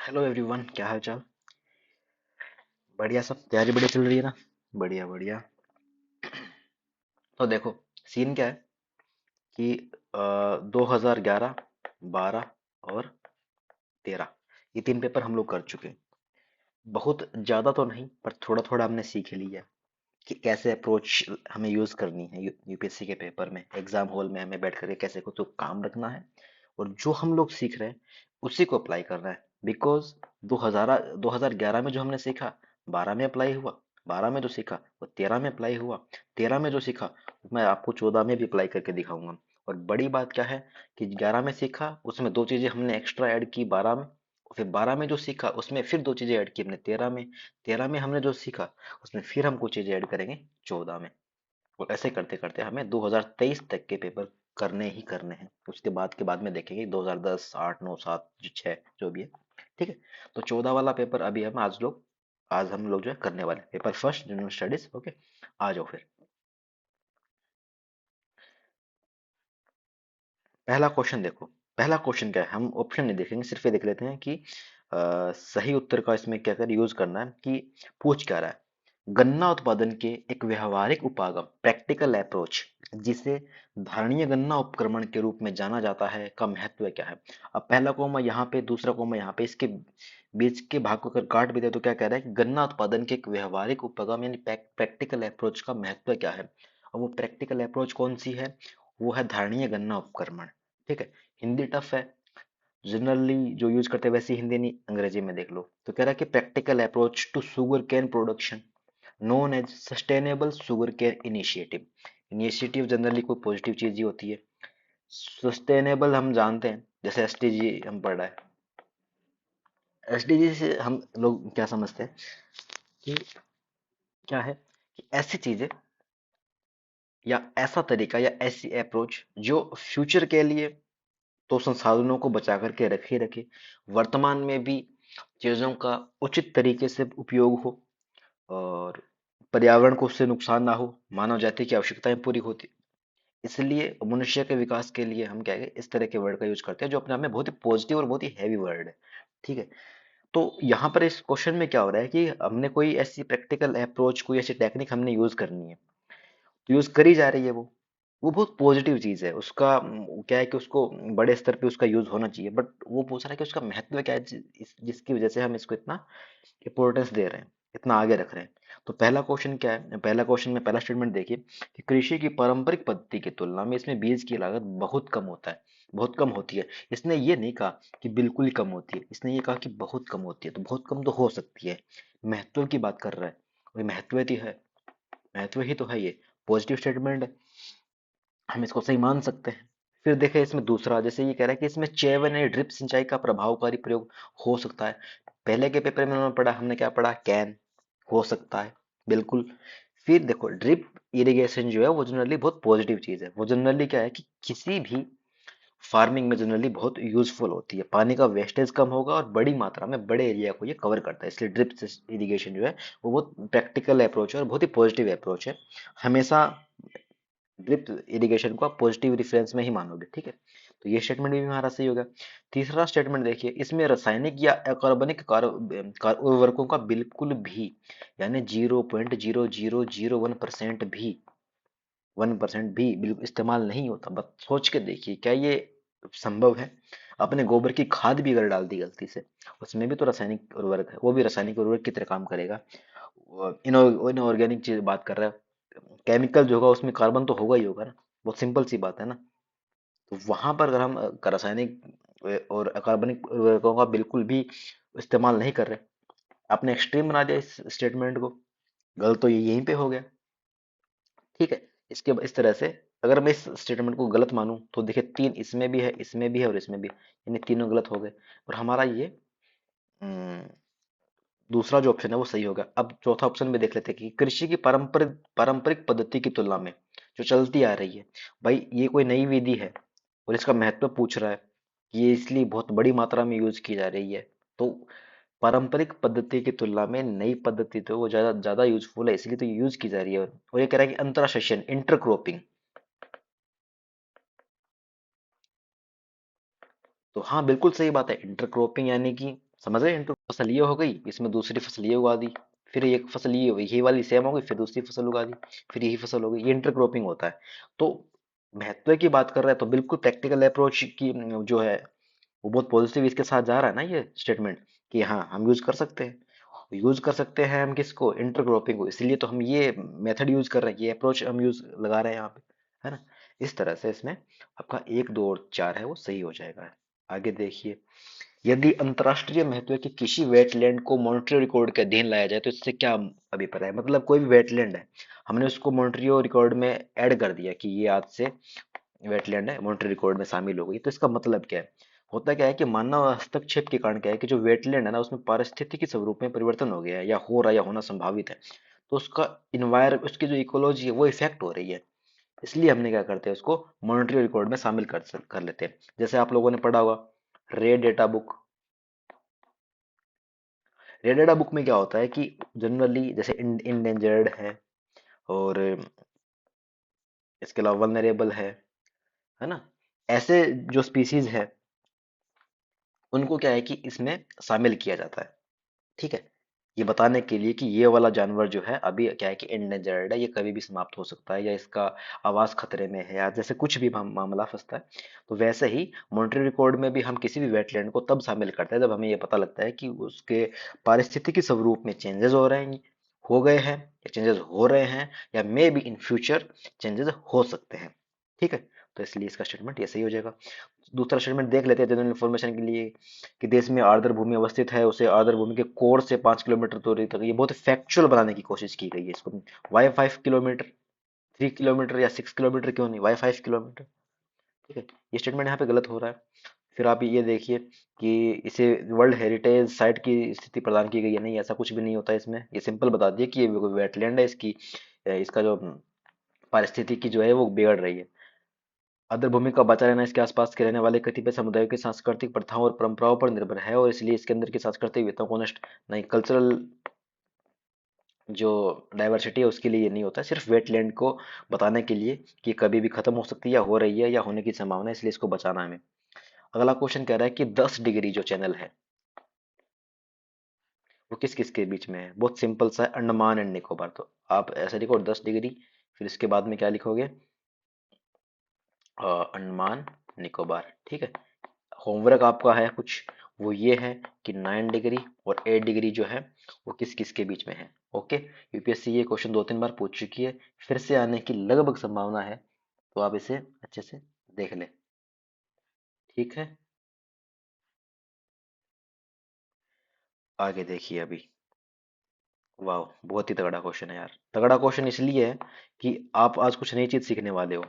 Hello everyone, क्या हाल चाल। बढ़िया, सब तैयारी बढ़िया चल रही है ना। बढ़िया बढ़िया। तो देखो, सीन क्या है कि 2011, 12 और 13, ये तीन पेपर हम लोग कर चुके हैं। बहुत ज्यादा तो नहीं, पर थोड़ा थोड़ा हमने सीख लिया है कि कैसे अप्रोच हमें यूज करनी है यूपीएससी के पेपर में, एग्जाम हॉल में हमें बैठ करके कैसे को तो काम रखना है। और जो हम लोग सीख रहे हैं उसी को अप्लाई करना है। बिकॉज 2011 में जो हमने सीखा, 12 में अप्लाई हुआ। 12 में जो सीखा वो 13 में अप्लाई हुआ। 13 में जो सीखा वो मैं आपको 14 में भी अप्लाई करके दिखाऊंगा। और बड़ी बात क्या है कि 11 में सीखा उसमें दो चीजें हमने एक्स्ट्रा ऐड की 12 में, और फिर 12 में जो सीखा उसमें फिर दो चीजें ऐड की हमने 13 में। 13 में हमने जो सीखा उसमें फिर हम कुछ चीजें ऐड करेंगे 14 में। और ऐसे करते करते हमें 2023 तक के पेपर करने ही करने हैं। उसके बाद में देखेंगे 2010, 8, 9, 7, 6 जो भी है। ठीक है। तो 14 वाला पेपर अभी आज हम लोग जो है करने वाले हैं। Paper first general studies. Okay, आ जाओ फिर। पहला क्वेश्चन देखो। पहला क्वेश्चन क्या है, हम ऑप्शन नहीं देखेंगे, सिर्फ ये देख लेते हैं कि सही उत्तर का इसमें क्या कर यूज करना है कि पूछ क्या रहा है। गन्ना उत्पादन के एक व्यवहारिक उपागम, प्रैक्टिकल अप्रोच, जिसे धारणीय गन्ना उपक्रमण के रूप में जाना जाता है, का महत्व क्या है। अब पहला कोमा यहाँ पे, दूसरा कोमा यहाँ पे, इसके बीच के भाग को अगर काट भी दे तो क्या कह रहा है कि गन्ना उत्पादन के एक व्यवहारिक उपगम यानी प्रैक्टिकल अप्रोच का महत्व क्या है। और वो प्रैक्टिकल अप्रोच कौन सी है, वो है धारणीय गन्ना उपक्रमण। ठीक है। हिंदी टफ है, जनरली जो यूज करते हैं वैसी हिंदी नहीं, अंग्रेजी में देख लो। तो कह रहा है कि practical approach to sugar cane production known as sustainable sugar cane initiative. Initiative generally कोई पॉजिटिव चीज ही होती है। सस्टेनेबल हम जानते हैं, जैसे एसडीजी हम पढ़ रहा है। एसडीजी से हम लोग क्या समझते हैं कि क्या है कि ऐसी चीजें या ऐसा तरीका या ऐसी अप्रोच जो फ्यूचर के लिए तो संसाधनों को बचा करके रखे रखे, वर्तमान में भी चीजों का उचित तरीके से उपयोग हो, और पर्यावरण को उससे नुकसान ना हो, मानव जाति की आवश्यकताएं पूरी होती। इसलिए मनुष्य के विकास के लिए हम क्या है इस तरह के वर्ड का यूज करते हैं, जो अपने आप में बहुत ही पॉजिटिव और बहुत ही हैवी वर्ड है। ठीक है। तो यहाँ पर इस क्वेश्चन में क्या हो रहा है कि हमने कोई ऐसी प्रैक्टिकल अप्रोच, कोई ऐसी टेक्निक हमने यूज करनी है, तो यूज करी जा रही है वो बहुत पॉजिटिव चीज है। उसका क्या है कि उसको बड़े स्तर पे उसका यूज होना चाहिए, बट वो पूछ रहा है कि उसका महत्व क्या है, जिसकी वजह से हम इसको इतना इंपॉर्टेंस दे रहे हैं, इतना आगे रख रहे हैं। तो पहला क्वेश्चन क्या है, पहला क्वेश्चन में पहला स्टेटमेंट देखिए कि कृषि की पारंपरिक पद्धति की तुलना में इसमें बीज की लागत बहुत कम होता है, बहुत कम होती है। इसने ये नहीं कहा कि बिल्कुल ही कम होती है, इसने ये कहा कि बहुत कम होती है। तो बहुत कम तो हो सकती है, महत्व की बात कर रहा है। और महत्व ही है, महत्व ही तो है ये, पॉजिटिव स्टेटमेंट है, हम इसको सही मान सकते हैं। फिर देखें इसमें दूसरा, जैसे ये कह रहा है कि इसमें चेवन या ड्रिप सिंचाई का प्रभावकारी प्रयोग हो सकता है। पहले के पेपर में उन्होंने पढ़ा, हमने क्या पढ़ा, कैन, हो सकता है, बिल्कुल। फिर देखो ड्रिप इरिगेशन जो है वो जनरली बहुत पॉजिटिव चीज है। वो जनरली क्या है कि किसी भी फार्मिंग में जनरली बहुत यूजफुल होती है, पानी का वेस्टेज कम होगा और बड़ी मात्रा में बड़े एरिया को ये कवर करता है। इसलिए ड्रिप इरिगेशन जो है वो बहुत प्रैक्टिकल अप्रोच है और बहुत ही पॉजिटिव अप्रोच है। हमेशा ड्रिप इरिगेशन को आप पॉजिटिव रेफरेंस में ही मानोगे। ठीक है। तो ये स्टेटमेंट भी हमारा सही होगा। तीसरा स्टेटमेंट देखिए, इसमें रासायनिक या अकार्बनिक उर्वरकों का बिल्कुल भी, यानी 0.0001% भी, 1% भी बिल्कुल इस्तेमाल नहीं होता। बस सोच के देखिए क्या ये संभव है। अपने गोबर की खाद भी अगर डाल दी गलती से, उसमें भी तो रासायनिक उर्वरक है, वो भी रासायनिक उर्वरक की तरह काम करेगा। इनऑर्गेनिक चीज बात कर रहा है, केमिकल जो होगा उसमें कार्बन तो होगा ही होगा ना। बहुत सिंपल सी बात है ना। तो वहां पर अगर हम रासायनिक और अकार्बनिक उर्वरकों का बिल्कुल भी इस्तेमाल नहीं कर रहे, आपने एक्सट्रीम बना दिया इस स्टेटमेंट को। गलत तो ये यहीं पे हो गया। ठीक है। इस तरह से अगर मैं इस स्टेटमेंट को गलत मानूं तो देखिए तीन इसमें भी है, इसमें भी है और इसमें भी है, यानी तीनों गलत हो गए। और हमारा ये हम्म, दूसरा जो ऑप्शन है वो सही होगा। अब चौथा ऑप्शन में देख लेते हैं कि कृषि की पारंपरिक पारंपरिक पद्धति की तुलना में जो चलती आ रही है, भाई ये कोई नई विधि है और इसका महत्व पूछ रहा है कि ये इसलिए बहुत बड़ी मात्रा में यूज की जा रही है। तो पारंपरिक पद्धति की तुलना में नई पद्धति तो वो ज्यादा ज्यादा यूजफुल है, इसलिए तो यूज की जा रही है। और ये कह रहा है कि अंतरा सेशन, इंटरक्रॉपिंग। तो हाँ बिल्कुल सही बात है, इंटरक्रॉपिंग यानी कि समझ रहे हैं? इंटर फसल ये हो गई, इसमें दूसरी फसल ये उगा दी, फिर एक फसल ये हुई, ये वाली सेम हो गई, फिर दूसरी फसल उगा दी, फिर यही फसल हो गई। ये इंटर क्रॉपिंग होता है। तो महत्व की बात कर रहे हैं तो बिल्कुल प्रैक्टिकल अप्रोच की जो है वो बहुत पॉजिटिव इसके साथ जा रहा है ना ये स्टेटमेंट, कि हाँ हम यूज कर सकते हैं। यूज कर सकते हैं हम किसको? इंटरक्रॉपिंग को। इसलिए तो हम ये मेथड यूज कर रहे हैं, ये अप्रोच हम यूज लगा रहे हैं यहाँ पे, है ना? इस तरह से इसमें आपका एक दो और चार है वो सही हो जाएगा। आगे देखिए, यदि अंतर्राष्ट्रीय महत्व के किसी वेटलैंड को मॉन्ट्रियो रिकॉर्ड के अधीन लाया जाए तो इससे क्या अभिप्राय है? मतलब कोई भी वेटलैंड है, हमने उसको मॉन्ट्रियो रिकॉर्ड में ऐड कर दिया कि ये आज से वेटलैंड है, मॉन्ट्रियो रिकॉर्ड में शामिल हो गई, तो इसका मतलब क्या है? होता क्या है कि मानव हस्तक्षेप के कारण क्या है कि जो वेटलैंड है ना उसमें पारिस्थितिकी स्वरूप में परिवर्तन हो गया है, या हो रहा है, या होना संभावित है। तो उसका इन्वायर उसकी जो इकोलॉजी है वो इफेक्ट हो रही है। इसलिए हमने क्या करते हैं, उसको मॉनिटरी रिकॉर्ड में शामिल कर लेते हैं। जैसे आप लोगों ने पढ़ा होगा रे डेटा बुक। रे डेटा बुक में क्या होता है कि जनरली जैसे इंडेंजर्ड है, और इसके अलावा वल्नरेबल है ना, ऐसे जो स्पीसीज है उनको क्या है कि इसमें शामिल किया जाता है। ठीक है, ये बताने के लिए कि ये वाला जानवर जो है अभी क्या है कि एंडेंजर्ड है, ये कभी भी समाप्त हो सकता है, या इसका आवास खतरे में है, या जैसे कुछ भी मामला फंसता है। तो वैसे ही मॉनिटरी रिकॉर्ड में भी हम किसी भी वेटलैंड को तब शामिल करते हैं जब हमें ये पता लगता है कि उसके पारिस्थितिकी स्वरूप में चेंजेस हो रहे हैं, हो गए हैं, या चेंजेस हो रहे हैं, या may be in future changes हो सकते हैं। ठीक है, तो इसलिए इसका स्टेटमेंट ये सही हो जाएगा। दूसरा स्टेटमेंट देख लेते हैं जनरल इन्फॉर्मेशन के लिए, कि देश में आर्द्र भूमि अवस्थित है, उसे आर्द्र भूमि के कोर से 5 किलोमीटर दूरी तक, ये बहुत फैक्चुअल बनाने की कोशिश की गई है इसको। वाई 5 किलोमीटर, 3 किलोमीटर या 6 किलोमीटर क्यों नहीं, वाई 5 किलोमीटर? ठीक है, ये स्टेटमेंट यहाँ पे गलत हो रहा है। फिर आप ये देखिए कि इसे वर्ल्ड हेरिटेज साइट की स्थिति प्रदान की गई है, नहीं ऐसा कुछ भी नहीं होता है इसमें। ये सिंपल बता दिए कि ये वेटलैंड है, इसकी इसका जो पारिस्थितिकी जो है वो बिगड़ रही है। आर्द्र भूमि का बचा रहना इसके आसपास के रहने वाले कतिपय समुदायों की सांस्कृतिक प्रथाओं और परंपराओं पर निर्भर है, और इसलिए इसके अंदर की सांस्कृतिक विविधताओं को नष्ट नहीं, कल्चरल जो डाइवर्सिटी है उसके लिए ये नहीं होता है, सिर्फ वेटलैंड को बताने के लिए कि कभी भी खत्म हो सकती है, या हो रही है, या होने की संभावना है, इसलिए इसको बचाना है हमें। अगला क्वेश्चन कह रहा है कि 10 डिग्री जो चैनल है वो किस किस के बीच में है? बहुत सिंपल सा है, अंडमान एंड निकोबार। तो आप ऐसे लिखो 10 डिग्री, फिर इसके बाद में क्या लिखोगे? अंडमान निकोबार। ठीक है, होमवर्क आपका है कुछ, वो ये है कि 9 डिग्री और 8 डिग्री जो है वो किस किस के बीच में है। ओके, यूपीएससी ये क्वेश्चन 2-3 बार पूछ चुकी है, फिर से आने की लगभग संभावना है, तो आप इसे अच्छे से देख लें। ठीक है, आगे देखिए अभी। वाह, बहुत ही तगड़ा क्वेश्चन है यार। तगड़ा क्वेश्चन इसलिए है कि आप आज कुछ नई चीज सीखने वाले हो।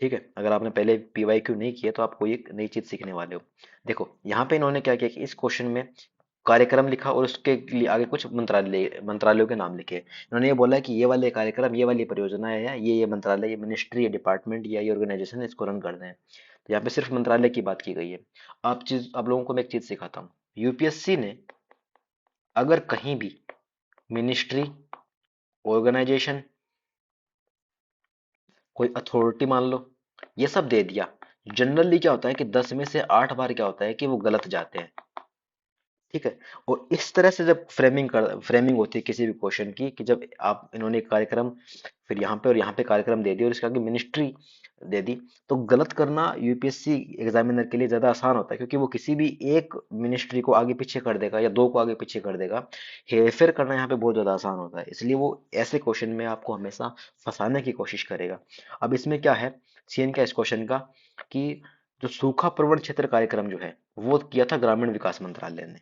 ठीक है, अगर आपने पहले पीवाईक्यू नहीं किया तो आप कोई एक नई चीज सीखने वाले हो। देखो यहाँ पे इन्होंने क्या किया कि इस क्वेश्चन में कार्यक्रम लिखा और उसके लिए आगे कुछ मंत्रालयों के नाम लिखे। इन्होंने ये बोला है कि ये वाले कार्यक्रम, ये वाली परियोजना है, या ये मंत्रालय, ये मिनिस्ट्री, ये डिपार्टमेंट, या ये ऑर्गेनाइजेशन है, इसको रन करते हैं। तो यहाँ पे सिर्फ मंत्रालय की बात की गई है। आप लोगों को मैं एक चीज सिखाता हूँ। यूपीएससी ने अगर कहीं भी मिनिस्ट्री, ऑर्गेनाइजेशन, कोई अथॉरिटी मान लो, ये सब दे दिया, जनरली क्या होता है कि 10 में से 8 बार क्या होता है कि वो गलत जाते हैं। ठीक है, और इस तरह से जब फ्रेमिंग होती है किसी भी क्वेश्चन की, कि जब आप इन्होंने एक कार्यक्रम, फिर यहाँ पे और यहाँ पे कार्यक्रम दे दिया, और इसके आगे मिनिस्ट्री दे दी, तो गलत करना यूपीएससी एग्जामिनर के लिए ज्यादा आसान होता है, क्योंकि वो किसी भी एक मिनिस्ट्री को आगे पीछे कर देगा, या दो को आगे पीछे कर देगा। हेरफेर करना यहाँ पे बहुत ज्यादा आसान होता है, इसलिए वो ऐसे क्वेश्चन में आपको हमेशा फंसाने की कोशिश करेगा। अब इसमें क्या है, सीन क्या है इस क्वेश्चन का, कि जो सूखा प्रवण क्षेत्र कार्यक्रम जो है वो किया था ग्रामीण विकास मंत्रालय ने,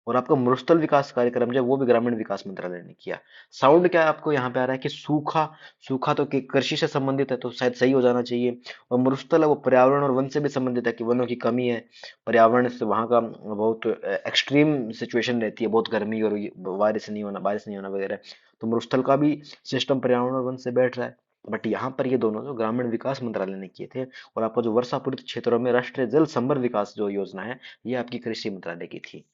और आपका मरुस्थल विकास कार्यक्रम जो है वो भी ग्रामीण विकास मंत्रालय ने किया। साउंड क्या है आपको यहाँ पे आ रहा है कि सूखा, सूखा तो कृषि से संबंधित है, तो शायद सही हो जाना चाहिए। और मरुस्थल है वो पर्यावरण और वन से भी संबंधित है, कि वनों की कमी है, पर्यावरण से वहाँ का बहुत एक्सट्रीम सिचुएशन रहती है, बहुत गर्मी और बारिश नहीं होना वगैरह। तो मरुस्थल का भी सिस्टम पर्यावरण और वन से बैठ रहा है। बट यहाँ पर ये दोनों जो ग्रामीण विकास मंत्रालय ने किए थे, और आपका जो वर्षापूरित क्षेत्रों में राष्ट्रीय जल संवर्धन विकास जो योजना है, ये आपकी कृषि मंत्रालय की थी।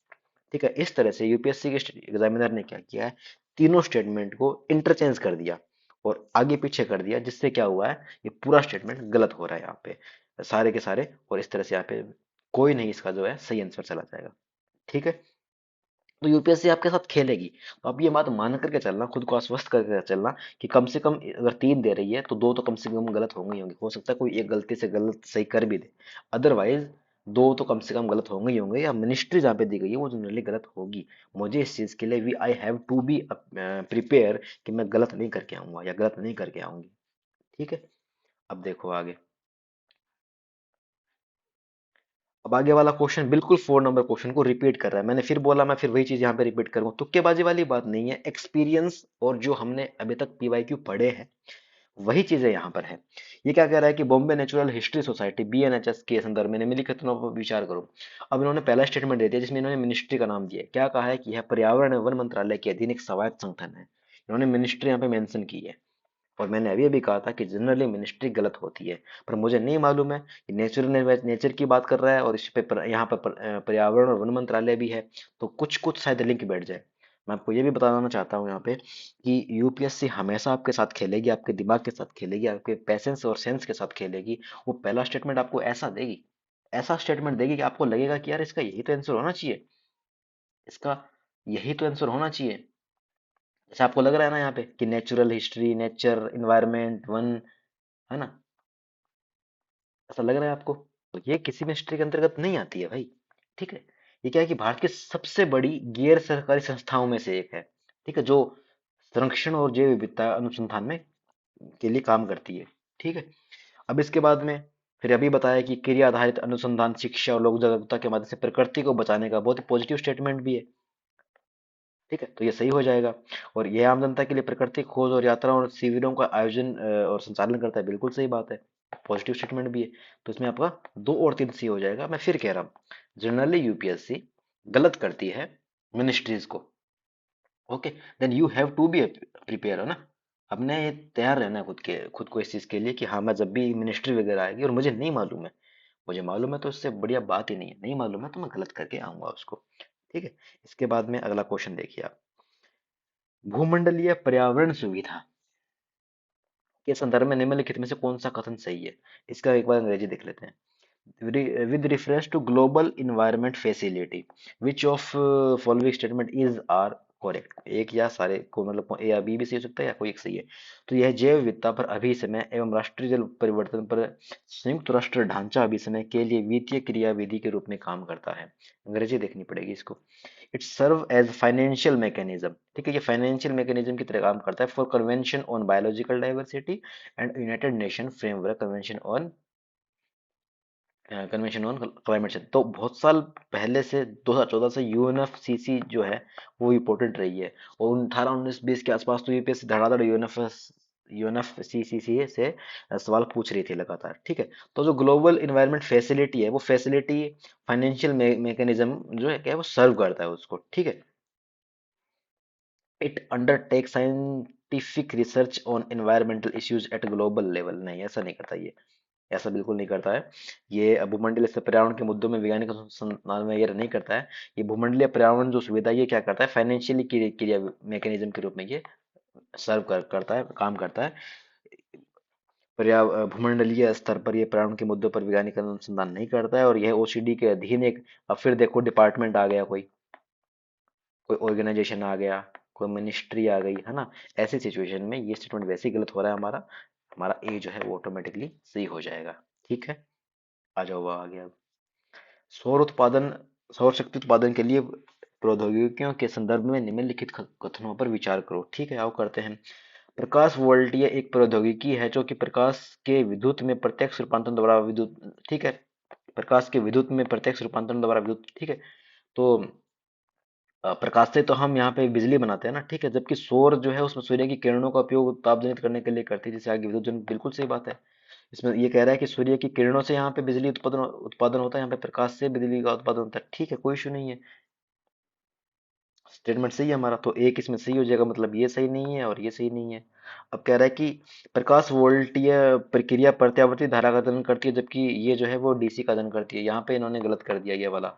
ठीक है, इस तरह से यूपीएससी के एग्जामिनर ने क्या किया है, तीनों स्टेटमेंट को इंटरचेंज कर दिया और आगे पीछे कर दिया, जिससे क्या हुआ है, ये पूरा स्टेटमेंट गलत हो रहा है यहाँ पे, सारे के सारे। और इस तरह से यहाँ पे कोई नहीं इसका जो है सही आंसर चला जाएगा। ठीक है। तो यूपीएससी आपके साथ खेलेगी। तो आप ये बात मान करके चलना, खुद को आश्वस्त करके चलना कि कम से कम अगर 3 दे रही है तो 2 तो कम से कम गलत होंगी ही होंगी। हो सकता है कोई एक गलती से गलत सही कर भी दे, अदरवाइज 2 तो कम से कम गलत होंगे ही होंगे, या मिनिस्ट्री जहाँ पे दी गई है वो जनरली गलत होगी। मुझे इस चीज के लिए we I have to be prepare कि मैं गलत नहीं करके आऊंगा या गलत नहीं करके आऊंगी। ठीक है। अब देखो आगे। अब आगे वाला क्वेश्चन बिल्कुल 4 नंबर क्वेश्चन को रिपीट कर रहा है। मैंने फिर बोला, मैं फिर वही चीज यहाँ पे रिपीट करूंगा, तुक्केबाजी वाली बात नहीं है। एक्सपीरियंस और जो हमने अभी तक पीवाईक्यू पढ़े हैं वही चीजें यहाँ पर है। ये क्या कह रहा है कि Bombay natural history society BNHS के संदर्भ में निम्नलिखितों पर विचार करो। अब इन्होंने पहला स्टेटमेंट दे दिया जिसमें इन्होंने मिनिस्ट्री का नाम दिया है। क्या कहा है कि यह पर्यावरण एवं वन मंत्रालय के अधीन एक स्वायत्त संगठन है। इन्होंने मिनिस्ट्री यहाँ पे मेंशन की है। और मैंने अभी अभी कहा था कि जनरली मिनिस्ट्री गलत होती है, पर मुझे नहीं मालूम है कि नेचर की बात कर रहा है और इस पे यहाँ पर पर्यावरण और वन मंत्रालय भी है, तो कुछ कुछ शायद लिंक बैठ जाए। मैं आपको ये भी बताना चाहता हूँ यहाँ पे कि यूपीएससी हमेशा आपके साथ खेलेगी, आपके दिमाग के साथ खेलेगी, आपके पैसेंस और सेंस के साथ खेलेगी। वो पहला स्टेटमेंट आपको ऐसा देगी, ऐसा स्टेटमेंट देगी कि आपको लगेगा कि यार इसका यही तो आंसर होना चाहिए, इसका यही तो आंसर होना चाहिए। जैसे आपको लग रहा है ना यहाँ पे कि natural history, nature, environment, one, है ना, ऐसा लग रहा है आपको। तो ये किसी मिनिस्ट्री के अंतर्गत नहीं आती है भाई। ठीक है। ये क्या है कि भारत की सबसे बड़ी गैर सरकारी संस्थाओं में से एक है। ठीक है, जो संरक्षण और जैव विविधता अनुसंधान में के लिए काम करती है। ठीक है। अब इसके बाद में फिर अभी बताया कि क्रिया आधारित अनुसंधान, शिक्षा और लोक जागरूकता के माध्यम से प्रकृति को बचाने का बहुत ही पॉजिटिव स्टेटमेंट भी है। ठीक है, तो ये सही हो जाएगा। और यह आम जनता के लिए प्राकृतिक खोज और यात्रा और शिविरों का आयोजन और संचालन करता है। बिल्कुल सही बात है, पॉजिटिव स्टेटमेंट भी है। तो इसमें आपका 2 और 3 सही हो जाएगा। मैं फिर कह रहा हूँ, जनरली यूपीएससी गलत करती है मिनिस्ट्रीज को। Okay, then you have to be prepare, है ना। अपने ये तैयार रहना है खुद को इस चीज के लिए कि हाँ, मैं जब भी मिनिस्ट्री वगैरह आएगी और मुझे नहीं मालूम है, मुझे मालूम है तो इससे बढ़िया बात ही नहीं है, नहीं मालूम है तो मैं गलत करके आऊंगा उसको। ठीक है। इसके बाद में अगला क्वेश्चन देखिए आप। भूमंडलीय पर्यावरण सुविधा के संदर्भ में निम्नलिखित में से कौन सा कथन सही है। इसका एक बार अंग्रेजी देख लेते हैं। With reference to global environment facility, which of following statement is are correct? एक या सारे को, मतलब ए या बी भी सही हो सकता है या कोई एक सही है। तो यह जैव विविधता पर अभिसमय एवं राष्ट्रीय जल परिवर्तन पर संयुक्त राष्ट्र ढांचा अभिसमय के लिए वित्तीय क्रियाविधि के रूप में काम करता है। अंग्रेजी देखनी पड़ेगी इसको। It serve as financial mechanism. ठीक है, ये फाइनेंशियल मैकेनिज्म की तरह काम करता है for convention on biological diversity and United nation framework convention on climate change. तो बहुत साल पहले से 2014 से यूएनएफसीसी जो है वो इम्पोर्टेंट रही है। और 18 19 20 के आसपास तो यूपीएससी धड़ाधड़ यूएनएफसीसी से सवाल पूछ रही थी लगातार। ठीक है। तो जो ग्लोबल इन्वायरमेंट फैसिलिटी है वो फैसिलिटी फाइनेंशियल मैकेनिज्म जो है क्या है वो सर्व करता है उसको। ठीक है। It undertake scientific research on environmental issues at global level. नहीं, ऐसा नहीं करता ये, ऐसा बिल्कुल नहीं करता है। ये भूमंडलीय से पर्यावरण के मुद्दों में वैज्ञानिक अनुसंधान वगैरह नहीं करता है। ये भूमंडलीय पर्यावरण जो सुविधा है, ये क्या करता है, फाइनेंशियली क्रिया मैकेनिज्म के रूप में ये करता है, काम करता है। भूमंडलीय स्तर पर ये पर्यावरण के मुद्दों पर वैज्ञानिक अनुसंधान नहीं करता है। और यह ओसीडी के अधीन एक, अब फिर देखो डिपार्टमेंट आ गया, कोई कोई ऑर्गेनाइजेशन आ गया, कोई मिनिस्ट्री आ गई, है ना। ऐसी सिचुएशन में ये स्टेटमेंट वैसे ही गलत हो रहा है हमारा। हमारा ए जो है वो ऑटोमेटिकली सही हो जाएगा। ठीक है। आ जाओ आगे अब। सौर उत्पादन, सौर शक्ति उत्पादन के लिए प्रौद्योगिकियों के संदर्भ में निम्नलिखित कथनों पर विचार करो। ठीक है, आओ करते हैं। प्रकाश वोल्टीय एक प्रौद्योगिकी है जो कि प्रकाश के विद्युत में प्रत्यक्ष रूपांतरण द्वारा विद्युत, ठीक है, प्रकाश के विद्युत में प्रत्यक्ष रूपांतरण द्वारा विद्युत, ठीक है। तो प्रकाश से तो हम यहाँ पे बिजली बनाते हैं ना, ठीक है, जबकि सौर जो है उसमें सूर्य की किरणों का उपयोग ताप जनित करने के लिए करती है, जिससे आगे विद्युत जन, बिल्कुल सही बात है। इसमें ये कह रहा है कि सूर्य की किरणों से यहाँ पे बिजली उत्पादन उत्पादन होता है, यहाँ पे प्रकाश से बिजली का उत्पादन होता है। ठीक है, कोई इशू नहीं है, स्टेटमेंट सही है हमारा। तो एक इसमें सही हो जाएगा, मतलब ये सही नहीं है और ये सही नहीं है। अब कह रहा है कि प्रकाश वोल्टीय प्रक्रिया प्रत्यावर्ती धारा का जनन करती है, जबकि ये जो है वो डीसी का जनन करती है। यहाँ पे इन्होंने गलत कर दिया, ये वाला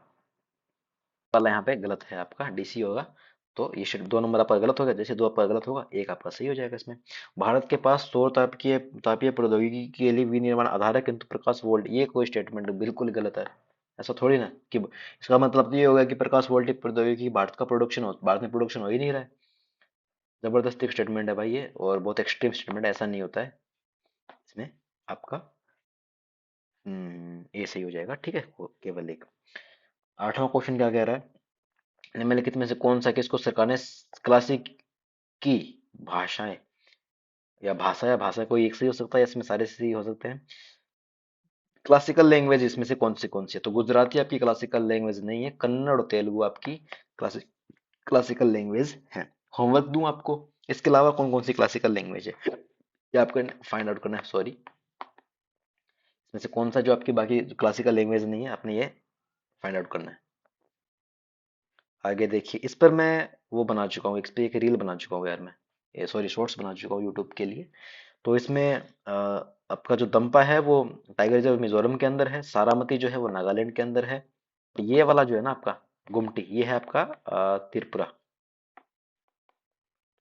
यहाँ पे गलत है, आपका डीसी होगा। तो ये 2 नंबर आपका गलत होगा, जैसे 2 आपका गलत होगा, एक आपका सही हो जाएगा इसमें। भारत के पास सौर तापीय प्रौद्योगिकी के लिए विनिर्माण आधार है, किंतु प्रकाश वोल्ट, ये कोई स्टेटमेंट बिल्कुल गलत है। ऐसा थोड़ी ना कि इसका मतलब तो ये होगा कि प्रकाश वोल्टिक प्रौद्योगिकी भारत में प्रोडक्शन हो ही नहीं रहा है। जबरदस्ती स्टेटमेंट है भाई ये, और बहुत एक्सट्रीम स्टेटमेंट है, ऐसा नहीं होता है। इसमें आपका ए सही हो जाएगा, ठीक है, केवल एक। आठवां क्वेश्चन क्या कह रहा है, निम्नलिखित में से कौन सा, किसको सरकार ने क्लासिक की भाषाएं या भाषा कोई एक सही हो सकता है, या इसमें सारे सही हो सकते हैं। क्लासिकल लैंग्वेज इसमें से कौन सी है, तो गुजराती आपकी क्लासिकल लैंग्वेज नहीं है, कन्नड़ और तेलुगु आपकी क्लासिक क्लासिकल लैंग्वेज है। होमवर्क दूं आपको, इसके अलावा कौन कौन सी क्लासिकल लैंग्वेज है, ये आपको फाइंड आउट करना है, सॉरी। इसमें से कौन सा जो आपकी बाकी क्लासिकल लैंग्वेज नहीं है, आपने ये फाइंड आउट करना है। आगे देखिए, इस पर मैं वो बना चुका हूँ, इस पे एक रील बना चुका हूँ यार मैं, ये सॉरी शॉर्ट्स बना चुका हूँ यूट्यूब के लिए। तो इसमें आपका जो दंपा है वो टाइगर रिजर्व मिजोरम के अंदर है, सारामती जो है वो नागालैंड के अंदर है, ये वाला जो है ना आपका गुमटी, ये है आपका त्रिपुरा।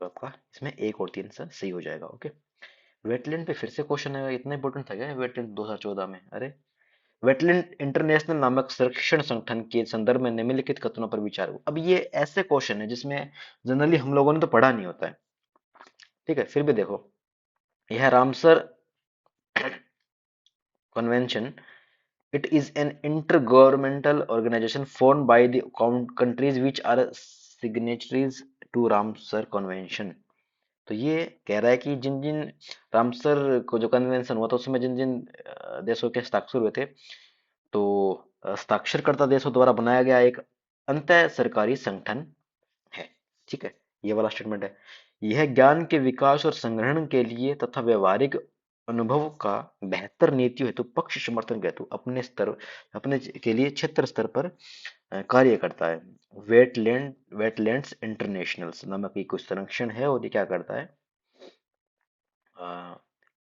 तो आपका इसमें एक और तीन सा सही हो जाएगा, ओके। वेटलैंड पे फिर से क्वेश्चन है, इतना इंपॉर्टेंट था क्या वेटलैंड 2014 में, अरे। वेटलैंड इंटरनेशनल नामक संरक्षण संगठन के संदर्भ में निम्नलिखित कथनों पर विचार हो। अब ये ऐसे क्वेश्चन है जिसमें जनरली हम लोगों ने तो पढ़ा नहीं होता है, ठीक है, फिर भी देखो, यह Ramsar convention, it is an intergovernmental organization formed by the countries which are signatories to Ramsar Convention। तो ये कह रहा है कि जिन जिन रामसर को जो कन्वेंशन हुआ था उसमें जिन जिन देशों के हस्ताक्षर हुए थे, तो हस्ताक्षरकर्ता देशों द्वारा बनाया गया एक अंतः सरकारी संगठन है, ठीक है, ये वाला स्टेटमेंट है। यह ज्ञान के विकास और संग्रहण के लिए तथा व्यवहारिक अनुभव का बेहतर नीतियों हेतु पक्ष समर्थन के हेतु अपने के लिए क्षेत्र स्तर पर कार्य करता है। वेटलैंड्स इंटरनेशनल्स नामक एक कुछ संरक्षण है, और ये क्या करता है, अ,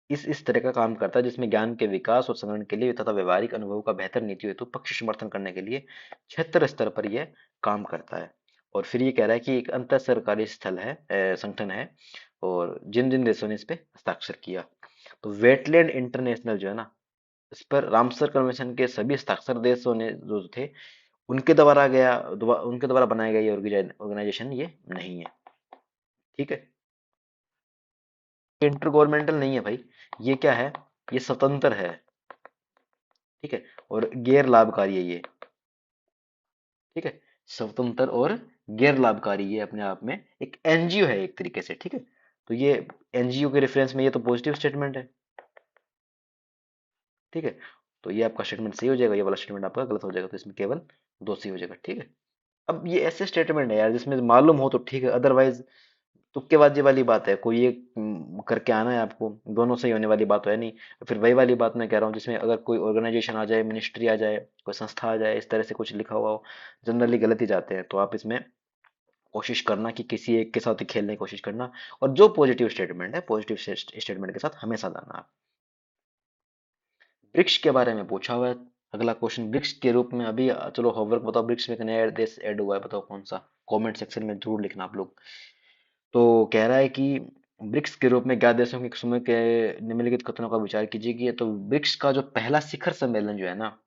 इस तरह का काम करता है जिसमें ज्ञान के विकास और संग्रहण के लिए तथा व्यवहारिक अनुभव का बेहतर नीति हेतु पक्ष समर्थन करने के लिए क्षेत्र स्तर पर यह काम करता है। और फिर ये कह रहा है कि एक अंतर सरकारी स्थल है, संगठन है, और जिन जिन देशों ने इस पे हस्ताक्षर किया, तो वेटलैंड इंटरनेशनल जो है ना, इस पर रामसर कन्वेंशन के सभी हस्ताक्षर देशों ने जो थे, उनके द्वारा बनाया गया ये ऑर्गेनाइजेशन ये नहीं है, ठीक है। इंटर गवर्नमेंटल नहीं है भाई, ये क्या है, ये स्वतंत्र है, ठीक है, और गैर लाभकारी है ये, ठीक है, स्वतंत्र और गैर लाभकारी, ये अपने आप में एक एनजीओ है एक तरीके से, ठीक है। तो ये एनजीओ के रेफरेंस में ये तो पॉजिटिव स्टेटमेंट है, ठीक है। तो ये आपका स्टेटमेंट सही हो जाएगा, ये वाला स्टेटमेंट आपका गलत हो जाएगा, तो इसमें केवल दो सही हो जाएगा, ठीक है। अब ये ऐसे स्टेटमेंट है यार जिसमें मालूम हो तो ठीक है, अदरवाइज तुक्केबाजी वाली बात है, कोई एक करके आना है आपको, दोनों सही होने वाली बात तो है नहीं। फिर वही वाली बात मैं कह रहा हूँ, जिसमें अगर कोई ऑर्गेनाइजेशन आ जाए, मिनिस्ट्री आ जाए, कोई संस्था आ जाए, इस तरह से कुछ लिखा हुआ हो, जनरली गलत ही जाते हैं, तो आप इसमें कोशिश करना कि किसी एक के साथ ही खेलने की कोशिश करना, और जो पॉजिटिव स्टेटमेंट है पॉजिटिव स्टेटमेंट के साथ हमेशा जाना आप। वृक्ष के बारे में पूछा हुआ है, अगला क्वेश्चन वृक्ष के रूप में, अभी चलो होमवर्क बताओ, वृक्ष में एक नया देश ऐड हुआ है, बताओ कौन सा, कमेंट सेक्शन में जरूर लिखना आप लोग। तो कह रहा है कि ब्रिक्स के रूप में ज्ञात देशों के समूह के निम्नलिखित कथनों का विचार कीजिए कि ये, तो ब्रिक्स का जो पहला शिखर सम्मेलन जो है ना,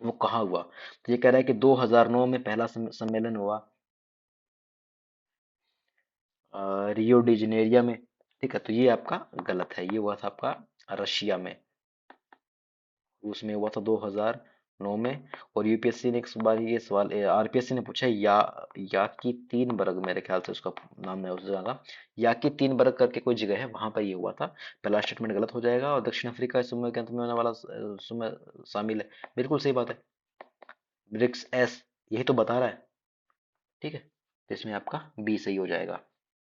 वो कहाँ हुआ, तो ये कह रहा है कि 2009 में पहला सम्मेलन हुआ रियो डी जनेरिया में, ठीक है, तो ये आपका गलत है, ये हुआ था आपका रशिया में, उसमें हुआ था 2009 में। और यूपीएससी ने इस बार ये सवाल, आरपीएससी ने पूछा है, या की तीन वर्ग, मेरे ख्याल से उसका नाम है उस जगह का, या की तीन वर्ग करके कोई जगह है, वहां पर ये हुआ था। पहला स्टेटमेंट गलत हो जाएगा, और दक्षिण अफ्रीका इस समूह के अंत में होने वाला समूह शामिल है, बिल्कुल सही बात है, ब्रिक्स एस यही तो बता रहा है, ठीक है, तो इसमें आपका बी सही हो जाएगा।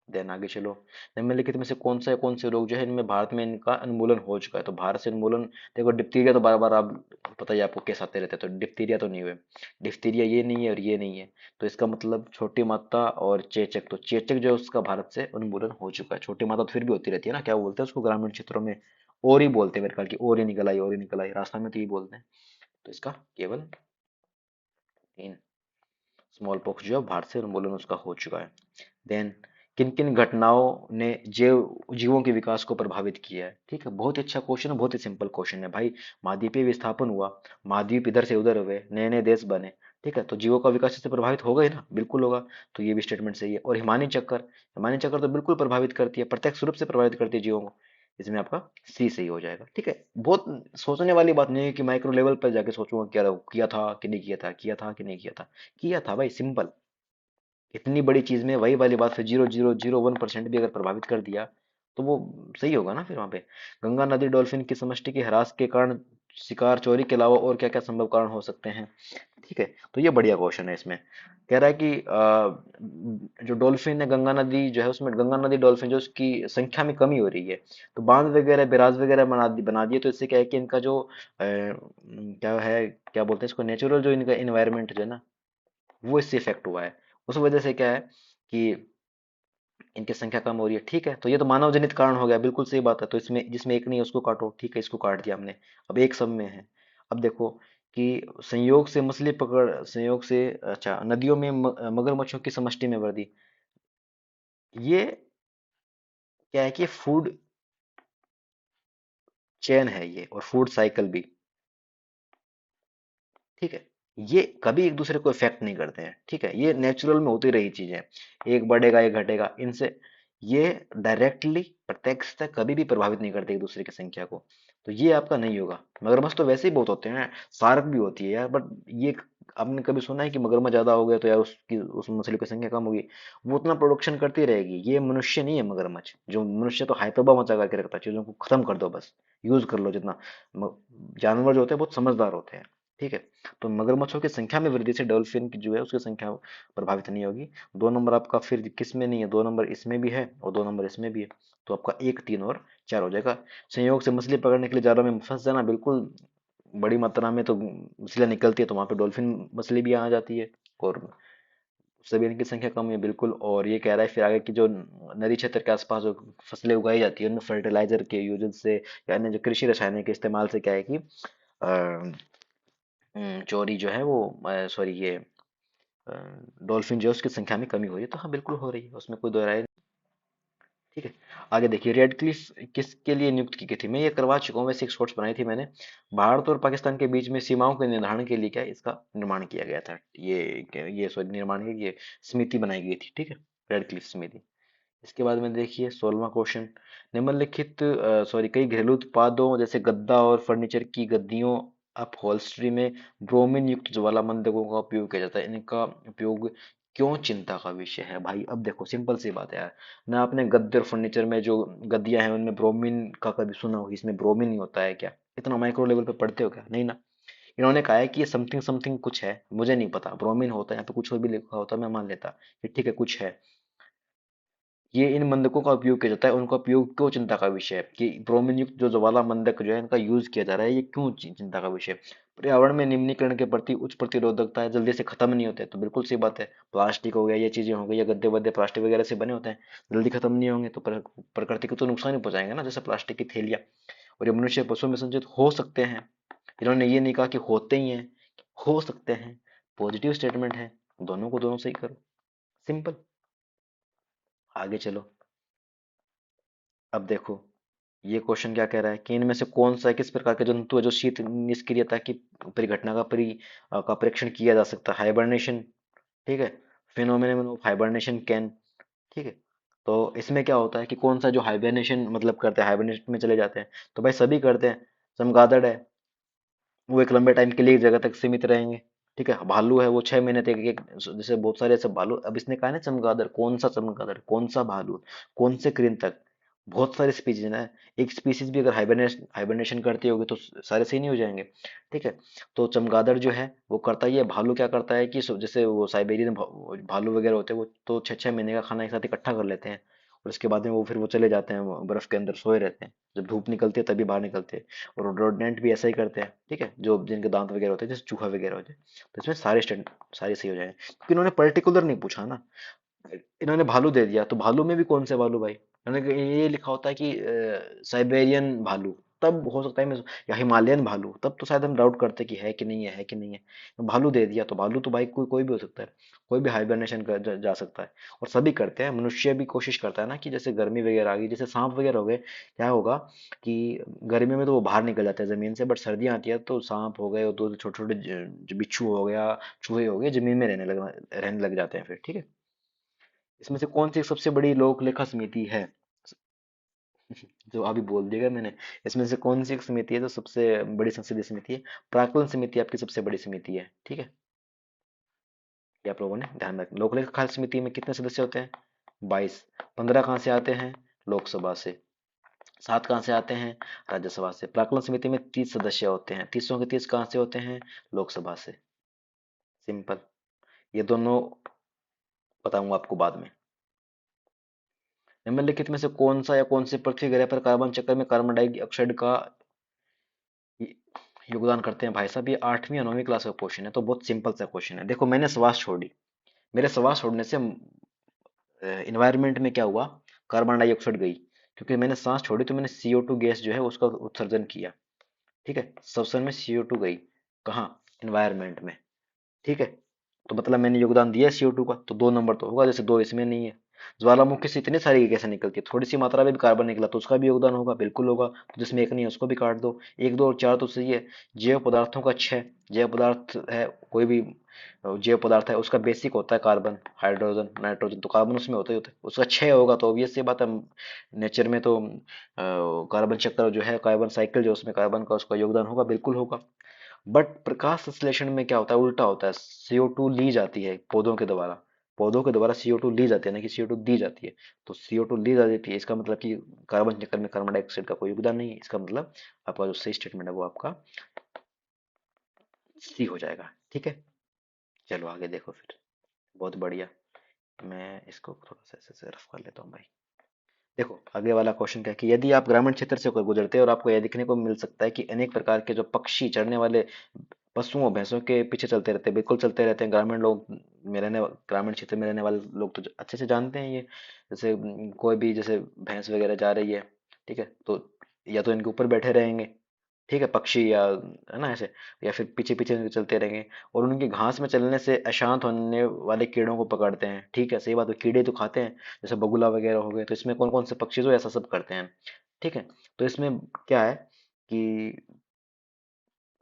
देन आगे चलो, निम्नलिखित में से कौन से रोग जो है इनमें भारत में इनका उन्मूलन हो चुका है, तो भारत से उन्मूलन, देखो डिप्थीरिया तो बार बार आप, पता ही है आपको, केस आते रहते हैं, तो डिप्थीरिया तो नहीं हुए, डिप्थीरिया ये नहीं है और ये नहीं है, तो इसका मतलब छोटी मात्रा और चेचक, तो चेचक जो है उसका भारत से उन्मूलन हो चुका है, छोटी मात्रा तो फिर भी होती रहती है ना, क्या बोलते हैं उसको ग्रामीण क्षेत्रों में, और ही बोलते हैं मेरे ख्याल की, और ही निकल आई, राजस्थान में तो ये बोलते हैं। तो इसका केवल तीन, स्मॉल पॉक्स जो है भारत से उन्मूलन उसका हो चुका है। देन किन किन घटनाओं ने जीवों के विकास को प्रभावित किया है। ठीक है, बहुत ही अच्छा क्वेश्चन है, बहुत ही सिंपल क्वेश्चन है भाई। महाद्वीपीय विस्थापन हुआ, महाद्वीप इधर से उधर हुए, नए नए देश बने। ठीक है, तो जीवों का विकास इससे प्रभावित होगा ही ना, बिल्कुल होगा। तो ये भी स्टेटमेंट सही है। और हिमानी चक्कर तो बिल्कुल प्रभावित करती है, प्रत्यक्ष रूप से प्रभावित करती है जीवों को। इसमें आपका सी सही हो जाएगा। ठीक है, बहुत सोचने वाली बात नहीं है कि माइक्रो लेवल पर जाके सोचूंगा क्या किया था कि नहीं किया था, किया था कि नहीं किया था। किया था भाई, सिंपल। इतनी बड़ी चीज में वही वाली बात, फिर 0.001% भी अगर प्रभावित कर दिया तो वो सही होगा ना फिर वहां पे। गंगा नदी डॉल्फिन की समष्टि के ह्रास के कारण शिकार चोरी के अलावा और क्या क्या संभव कारण हो सकते हैं। ठीक है, तो ये बढ़िया क्वेश्चन है। इसमें कह रहा है कि जो डॉल्फिन है, गंगा नदी जो है उसमें, गंगा नदी डॉल्फिन जो उसकी संख्या में कमी हो रही है, तो बांध वगैरह बैराज वगैरह बना दिए, तो इससे क्या है कि इनका जो क्या है, क्या बोलते हैं इसको, नेचुरल जो इनका इन्वायरमेंट जो है ना, वो इससे इफेक्ट हुआ है। उस वजह से क्या है कि इनकी संख्या कम हो रही है। ठीक है, तो ये तो मानव जनित कारण हो गया, बिल्कुल सही बात है। तो इसमें जिसमें एक नहीं है उसको काटो। ठीक है, इसको काट दिया हमने। अब एक सब में है। अब देखो कि संयोग से, अच्छा, नदियों में मगरमच्छों की समष्टि में वृद्धि। ये क्या है कि फूड चेन है ये, और फूड साइकिल भी। ठीक है, ये कभी एक दूसरे को इफेक्ट नहीं करते हैं। ठीक है, ये नेचुरल में होती रही चीजें, एक बढ़ेगा एक घटेगा इनसे। ये डायरेक्टली, प्रत्यक्षतः कभी भी प्रभावित नहीं करते एक दूसरे की संख्या को। तो ये आपका नहीं होगा। मगरमच्छ तो वैसे ही बहुत होते हैं, शार्क भी होती है यार, बट ये आपने कभी सुना है कि मगरमच्छ ज्यादा हो गया तो यार उसकी उस मछली की संख्या कम होगी? वो उतना प्रोडक्शन करती रहेगी। ये मनुष्य नहीं है मगरमच्छ। जो मनुष्य तो हाइपरबा मचा करके रखता है, चीजों को खत्म कर दो बस, यूज कर लो जितना। म- जानवर जो होते हैं बहुत समझदार होते हैं। ठीक है, तो मगरमच्छों की संख्या में वृद्धि से डॉल्फिन की जो है उसकी संख्या प्रभावित नहीं होगी। 2 नंबर आपका फिर किस में नहीं है? 2 नंबर इसमें भी है और 2 नंबर इसमें भी है। तो आपका 1, 3 और 4 हो जाएगा। संयोग से मछली पकड़ने के लिए जालों में फंस जाना, बिल्कुल। बड़ी मात्रा में तो मछलियां निकलती है तो वहां पे डॉल्फिन मछली भी आ जाती है, और सभी इनकी संख्या कम है, बिल्कुल। और ये कह रहा है फिर आगे की जो नदी क्षेत्र के आसपास जो फसलें उगाई जाती है उनमें फर्टिलाइजर के यूज से, यानी जो कृषि रसायन के इस्तेमाल से क्या है कि चोरी जो है वो, सॉरी, ये डॉल्फिन जो है उसकी संख्या में कमी हो रही है। तो हाँ, बिल्कुल हो रही है, उसमें कोई दो राय नहीं। ठीक है, आगे देखिए, रेड क्लिफ किसके लिए नियुक्त की गई थी? मैं ये करवा चुका हूँ वैसे, एक शॉर्ट्स बनाई थी मैंने। भारत और पाकिस्तान के बीच में सीमाओं के निर्धारण के लिए क्या है, इसका निर्माण किया गया था। ये सॉरी, निर्माण की ये समिति बनाई गई थी। ठीक है, रेड क्लिफ समिति। इसके बाद में देखिए 16वां क्वेश्चन। निम्नलिखित सॉरी, कई घरेलू उत्पादों जैसे गद्दा और फर्नीचर की गद्दियों अपहोल्स्ट्री में ब्रोमीन युक्त ज्वालामंदकों का उपयोग किया जाता है। इनका उपयोग क्यों चिंता का विषय है भाई? अब देखो, सिंपल सी बात है यार। ना आपने गद्दे और फर्नीचर में जो गद्दियां हैं उनमें ब्रोमीन का कभी सुना हो? इसमें ब्रोमीन ही होता है क्या? इतना माइक्रो लेवल पे पढ़ते हो क्या? नहीं ना। इन्होंने कहा है कि ये समथिंग समथिंग कुछ है, मुझे नहीं पता ब्रोमीन होता है यहाँ पे, कुछ और भी लिखा होता मैं मान लेता कि ठीक है कुछ है। ये इन मंदकों का उपयोग किया जाता है, उनका उपयोग क्यों चिंता का विषय है? कि ब्रोमीन युक्त जो ज्वाला मंदक जो है इनका यूज किया जा रहा है, ये क्यों चिंता का विषय है? पर्यावरण में निम्नीकरण के प्रति उच्च प्रतिरोधकता है, जल्दी से खत्म नहीं होते, तो बिल्कुल सी बात है। प्लास्टिक हो गया, ये चीजें हो गई, या गद्दे वद्दे प्लास्टिक वगैरह से बने होते हैं, जल्दी खत्म नहीं होंगे तो प्रकृति को तो नुकसान ही पहुंचाएंगे ना, जैसे प्लास्टिक की थैलियां। और ये मनुष्य पशु में संचित हो सकते हैं। इन्होंने ये नहीं कहा कि होते ही हैं, हो सकते हैं। पॉजिटिव स्टेटमेंट है, दोनों को दोनों सही करो, सिंपल। आगे चलो। अब देखो, ये क्वेश्चन क्या कह रहा है कि इनमें से कौन सा, किस प्रकार का जंतु है जो शीत निष्क्रियता की परिघटना का परीक्षण किया जा सकता है? हाइबरनेशन। ठीक है, फिनोमेनन ऑफ हाइबरनेशन कैन। ठीक है, तो इसमें क्या होता है कि कौन सा जो हाइबरनेशन मतलब करते हैं, हाइबरनेशन में चले जाते हैं, तो भाई सभी करते हैं। चमगादड़ है, वो एक लंबे टाइम के लिए एक जगह तक सीमित रहेंगे। ठीक है, भालू है, वो 6 महीने तक जैसे बहुत सारे ऐसे भालू। अब इसने कहा ना चमगादड़, कौन सा चमगादड़, कौन सा भालू, कौन से कृंतक, बहुत सारे स्पीसीज है ना। एक स्पीसीज भी अगर हाइबरनेशन करती होगी तो सारे सही नहीं हो जाएंगे। ठीक है, तो चमगादड़ जो है वो करता ही है। भालू क्या करता है कि जैसे वो साइबेरियन भालू वगैरह होते हैं, वो तो 6 6 महीने का खाना एक साथ इकट्ठा कर लेते हैं, और उसके बाद में वो फिर वो चले जाते हैं, वो बर्फ के अंदर सोए रहते हैं। जब धूप निकलती है तभी बाहर निकलते हैं। और रोडनेंट भी ऐसा ही करते हैं। ठीक है, जो जिनके दांत वगैरह होते हैं, जैसे चूहा वगैरह होते हैं। तो इसमें सारे सही हो जाएंगे, क्योंकि इन्होंने पर्टिकुलर नहीं पूछा ना। इन्होंने भालू दे दिया, तो भालू में भी कौन से भालू भाई? इन्होंने ये लिखा होता है कि साइबेरियन भालू, तब हो सकता है मैं, या हिमालयन भालू, तब तो शायद हम डाउट करते कि है कि नहीं है कि नहीं है। भालू दे दिया तो भालू तो भाई कोई कोई भी हो सकता है, कोई भी हाइबरनेशन कर जा सकता है। और सभी करते हैं, मनुष्य भी कोशिश करता है ना कि जैसे गर्मी वगैरह आ गई, जैसे सांप वगैरह हो गए, क्या होगा कि गर्मी में तो वो बाहर निकल जाते हैं जमीन से, बट सर्दियां आती है तो सांप हो गए और दो छोटे छोटे जो बिच्छू हो गया, चूहे हो गए, जमीन में रहने लग जाते हैं फिर, ठीक है। इसमें से कौन सी सबसे बड़ी लोक लेखा समिति है? जो अभी बोल दिएगा मैंने, इसमें से कौन सी एक समिति है जो सबसे बड़ी संसदीय समिति है? प्राक्कलन समिति आपकी सबसे बड़ी समिति है, ठीक है। ये आप लोगों ने ध्यान रखना। लोक लेखा समिति में कितने सदस्य होते हैं? 22। 15 कहाँ से आते हैं? लोकसभा से। 7 कहाँ से आते हैं? राज्यसभा से। प्राक्कलन समिति में 30 सदस्य होते हैं, 30 के 30 कहाँ से होते हैं? लोकसभा से। सिंपल। ये दोनों बताऊंगा आपको बाद में। निम्नलिखित में से कौन सा या कौन से पृथ्वी ग्रह पर कार्बन चक्र में कार्बन डाइऑक्साइड का योगदान करते हैं? भाई साहब ये 8वीं या 9वीं क्लास का क्वेश्चन है, तो बहुत सिंपल सा क्वेश्चन है। देखो मैंने श्वास छोड़ी, मेरे श्वास छोड़ने से इन्वायरमेंट में क्या हुआ? कार्बन डाइऑक्साइड गई, क्योंकि मैंने सांस छोड़ी तो मैंने CO2 गैस जो है उसका उत्सर्जन किया, ठीक है। श्वसन में CO2 गई, कहाँ? इन्वायरमेंट में, ठीक है। तो मतलब मैंने योगदान दिया CO2 का, तो 2 नंबर तो होगा, जैसे 2 इसमें नहीं है। ज्वालामुखी से इतनी सारी गैसें निकलती है, थोड़ी सी मात्रा में भी कार्बन निकला तो उसका भी योगदान होगा, बिल्कुल होगा। तो जिसमें एक नहीं है उसको भी काट दो। 1, 2 और 4 तो सही है। जैव पदार्थों का 6, जैव पदार्थ है कोई भी जैव पदार्थ है, उसका बेसिक होता है कार्बन, हाइड्रोजन, नाइट्रोजन, तो कार्बन उसमें होता ही होता है, उसका 6 होगा तो ऑब्वियस सी बात है। नेचर में तो कार्बन चक्र जो है, कार्बन साइकिल जो, उसमें कार्बन का उसका योगदान होगा, बिल्कुल होगा। बट प्रकाश संश्लेषण में क्या होता है? उल्टा होता है। CO2 ली जाती है पौधों के द्वारा, पौधों के द्वारा CO2 ली जाती है, ना कि CO2 दी जाती है। तो CO2 ली जाती है, इसका मतलब कि कार्बन चक्र में कार्बन डाइऑक्साइड का कोई योगदान नहीं है। इसका मतलब आपका जो सही स्टेटमेंट है वो आपका सी हो जाएगा, ठीक है। चलो आगे देखो फिर। बहुत बढ़िया। मैं इसको थोड़ा सा ऐसे से रफ कर लेता हूँ भाई। देखो आगे वाला क्वेश्चन क्या है कि यदि आप ग्रामीण क्षेत्र से होकर गुजरते हैं और आपको यह देखने को मिल सकता है कि अनेक प्रकार के जो पक्षी चढ़ने वाले पशुओं भैंसों के पीछे चलते रहते हैं, बिल्कुल चलते रहते हैं। ग्रामीण क्षेत्र में रहने वाले लोग तो अच्छे से जानते हैं ये। जैसे कोई भी जैसे भैंस वगैरह जा रही है, ठीक है, तो या तो इनके ऊपर बैठे रहेंगे, ठीक है, पक्षी, या है ना ऐसे, या फिर पीछे पीछे इनके चलते रहेंगे। और उनकी घास में चलने से अशांत होने वाले कीड़ों को पकड़ते हैं, ठीक है, सही बात है, कीड़े तो खाते हैं, जैसे बगुला वगैरह हो गए। तो इसमें कौन कौन से पक्षी जो ऐसा सब करते हैं, ठीक है। तो इसमें क्या है कि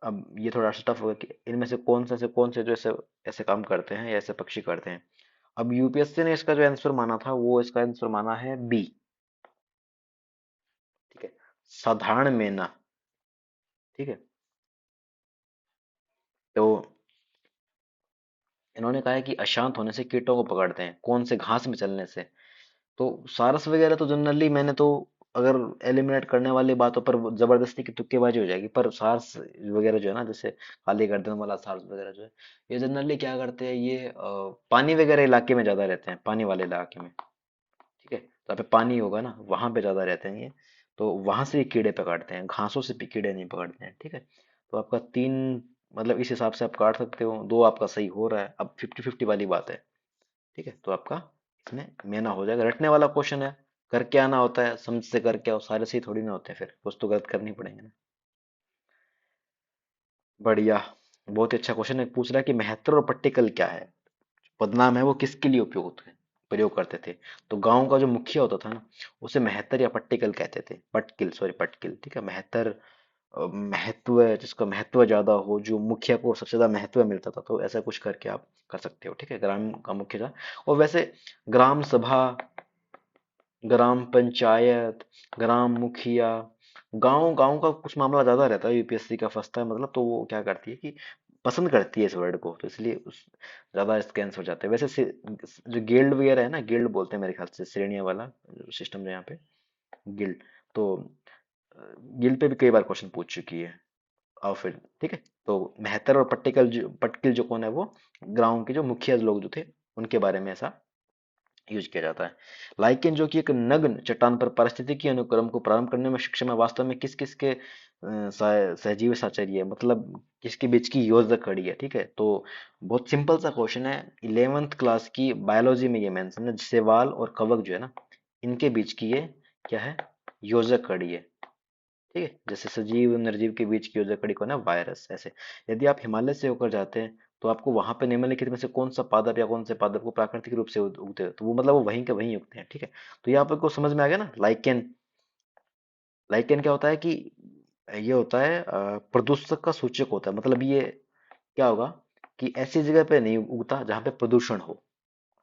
अब ये थोड़ा सा टफ होगा कि इनमें से कौन से जो ऐसे ऐसे काम करते हैं या ऐसे पक्षी करते हैं। अब UPSC ने इसका जो आंसर माना था, वो इसका आंसर माना है बी, ठीक है, साधारण मैना, ठीक है। तो इन्होंने कहा है कि अशांत होने से कीटों को पकड़ते हैं, कौन से? घास में चलने से। तो सारस वगैरह तो जनरली मैंने तो, अगर एलिमिनेट करने वाली बातों पर वो जबरदस्ती की तुक्केबाजी हो जाएगी, पर सारस वगैरह जो है ना, जैसे काली गर्दन वाला सारस वगैरह जो है, ये जनरली क्या करते हैं, ये पानी वगैरह इलाके में ज्यादा रहते हैं, पानी वाले इलाके में, ठीक है, जहाँ पे पानी होगा ना वहां पे ज्यादा रहते हैं ये। तो वहां से ये कीड़े पकड़ते हैं, घासों से भी कीड़े नहीं पकड़ते हैं, ठीक है। तो आपका 3, मतलब इस हिसाब से आप काट सकते हो, 2 आपका सही हो रहा है, अब 50-50 वाली बात है, ठीक है। तो आपका इसमें मेना हो जाएगा। रटने वाला क्वेश्चन है, करके आना होता है, समझ से करके आओ, सारे सही थोड़ी ना होते हैं, फिर कुछ तो गलत करनी पड़ेंगे ना। बढ़िया। बहुत ही अच्छा क्वेश्चन है, पूछ रहा है कि महत्तर और पट्टिकल क्या है? पदनाम है वो किसके लिए उपयोग होते हैं, प्रयोग करते थे? तो गांव का जो मुखिया होता था ना, उसे महत्तर या पट्टिकल कहते थे, पटकिल, सॉरी पटकिल, ठीक है। महत्तर महत्व, जिसका महत्व ज्यादा हो, जो मुखिया को सबसे ज्यादा महत्व मिलता था, तो ऐसा कुछ करके आप कर सकते हो, ठीक है। ग्राम का मुखिया था। और वैसे ग्राम सभा, ग्राम पंचायत, ग्राम मुखिया, गांव गांव का कुछ मामला ज्यादा रहता है, UPSC का फंसता है मतलब, तो वो क्या करती है कि पसंद करती है इस वर्ड को, तो इसलिए उस ज्यादा इसके आंसर हो जाते हैं। वैसे जो गिल्ड वगैरह है ना, गिल्ड बोलते हैं मेरे ख्याल से, श्रेणियां वाला सिस्टम जो यहाँ पे, गिल्ड, तो गिल्ड पे भी कई बार क्वेश्चन पूछ चुकी है। और फिर ठीक है, तो मेहतर और पटकिल जो कौन है, वो गांव के जो मुखिया लोग जो थे, उनके बारे में ऐसा यूज किया जाता है। लाइकेन जो कि एक नग्न चट्टान पर पारिस्थितिकी अनुक्रम को प्रारंभ करने में सक्षम है, वास्तव में किस किस के सहजीवी साहचर्य है, मतलब किसके बीच की योजना खड़ी है, ठीक है। तो बहुत सिंपल सा क्वेश्चन है, 11th क्लास की बायोलॉजी में ये मेंशन है, शैवाल और कवक जो है ना, इनके बीच की ये क्या है, योजक कड़ी है। ठीक है, जैसे सजीव और निर्जीव के बीच की जो कड़ी को ना वायरस, ऐसे। यदि आप हिमालय से होकर जाते हैं तो आपको वहां पे निम्नलिखित में से कौन सा पादप या कौन से पादप को प्राकृतिक रूप से उगते हैं, तो वो मतलब वो वहीं के वहीं उगते हैं। ठीक है, तो ये आपको समझ में आ गया ना। लाइकेन, लाइकेन क्या होता है कि ये होता है प्रदूषक का सूचक होता है। मतलब ये क्या होगा कि ऐसी जगह पे नहीं उगता जहां पे प्रदूषण हो।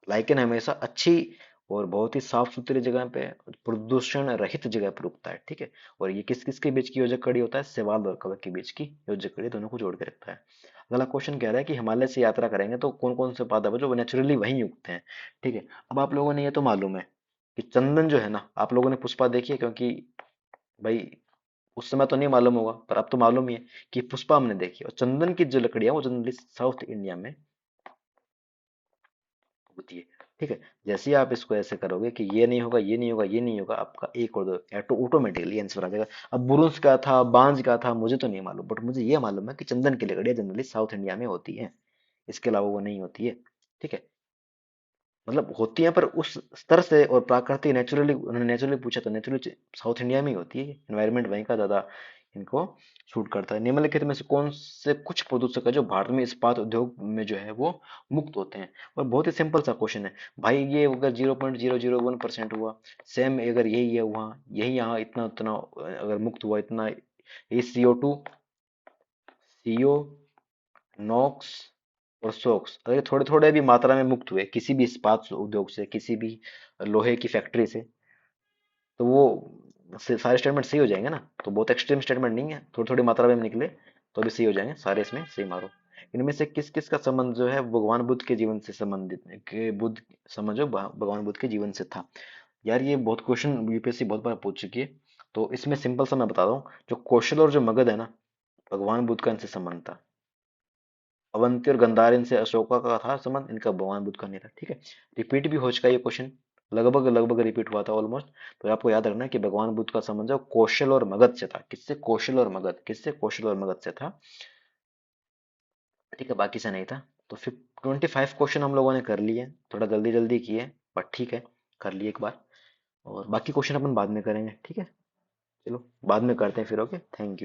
लाइकेन हमेशा अच्छी और बहुत ही साफ सुथरी जगह पे, प्रदूषण रहित जगह पर उगता है। ठीक है, और ये किस किस के बीच की योजक कड़ी होता है, शैवाल और कवक के बीच की योजक कड़ी, दोनों को जोड़ के रखता है। अगला क्वेश्चन कह रहा है कि हिमालय से यात्रा करेंगे तो कौन कौन से पादप है जो नेचुरली वहीं उगते हैं। ठीक है, अब आप लोगों ने ये तो मालूम है कि चंदन जो है ना, आप लोगों ने पुष्पा देखी है, क्योंकि भाई उस समय तो नहीं मालूम होगा पर अब तो मालूम ही है कि पुष्पा हमने देखी। और चंदन की जो लकड़ी है वो जनरली साउथ इंडिया में होती है। ठीक है, जैसे ही आप इसको ऐसे करोगे कि ये नहीं होगा, ये नहीं होगा, ये नहीं होगा, आपका एक और दो ऑटो ऑटोमेटिकली आंसर आ जाएगा। अब बुरुंश का था, बांज का था, मुझे तो नहीं मालूम, बट मुझे ये मालूम है कि चंदन की लकड़ियां जनरली साउथ इंडिया में होती है, इसके अलावा वो नहीं होती है। ठीक है, मतलब होती है पर उस स्तर से, और प्राकृतिक नेचुरली, उन्होंने नेचुरली पूछा तो नेचुरली साउथ इंडिया में ही होती है। एनवायरनमेंट वहीं का ज्यादा इनको सूट करता है। निम्नलिखित में से कौन से कुछ प्रदूषक है जो भारत में इस्पात उद्योग में जो है वो मुक्त होते हैं। और बहुत ही सिंपल सा क्वेश्चन है भाई, ये अगर 0.001% हुआ, सेम अगर यही है वहाँ, यही यहाँ इतना उतना अगर मुक्त हुआ इतना, ये CO2, CO, नॉक्स और सोक्स अगर थोड़े थोड़े भी मात्रा में मुक्त हुए किसी भी इस्पात उद्योग से, किसी भी लोहे की फैक्ट्री से, तो वो सारे स्टेटमेंट सही हो जाएंगे ना। तो बहुत एक्सट्रीम स्टेटमेंट नहीं है, थोड़ी थोड़ी मात्रा में निकले तो भी सही हो जाएंगे सारे, इसमें सही मारो। इनमें से किस किस का संबंध जो है भगवान बुद्ध के जीवन से संबंधित के बुद्ध समझो भगवान बुद्ध के जीवन से था। यार ये बहुत क्वेश्चन यूपीएससी बहुत बार पूछ चुकी है, तो इसमें सिंपल सा मैं बता दूं, जो कौशल और जो मगध है ना, भगवान बुद्ध का इनसे संबंध था। अवंती और गंधार इनसे अशोका का था संबंध, इनका भगवान बुद्ध का नहीं था। ठीक है, रिपीट भी हो चुका है ये क्वेश्चन, लगभग लगभग रिपीट हुआ था ऑलमोस्ट। तो आपको याद रखना है कि भगवान बुद्ध का संबंध जो कौशल और मगध से था। किससे? कौशल और मगध, किससे? कौशल और मगध से था। ठीक है, बाकी से नहीं था। तो फिर 25 क्वेश्चन हम लोगों ने कर लिए, थोड़ा जल्दी जल्दी किए, पर ठीक है, कर लिए एक बार। और बाकी क्वेश्चन अपन बाद में करेंगे। ठीक है, चलो बाद में करते हैं फिर। Okay, thank you.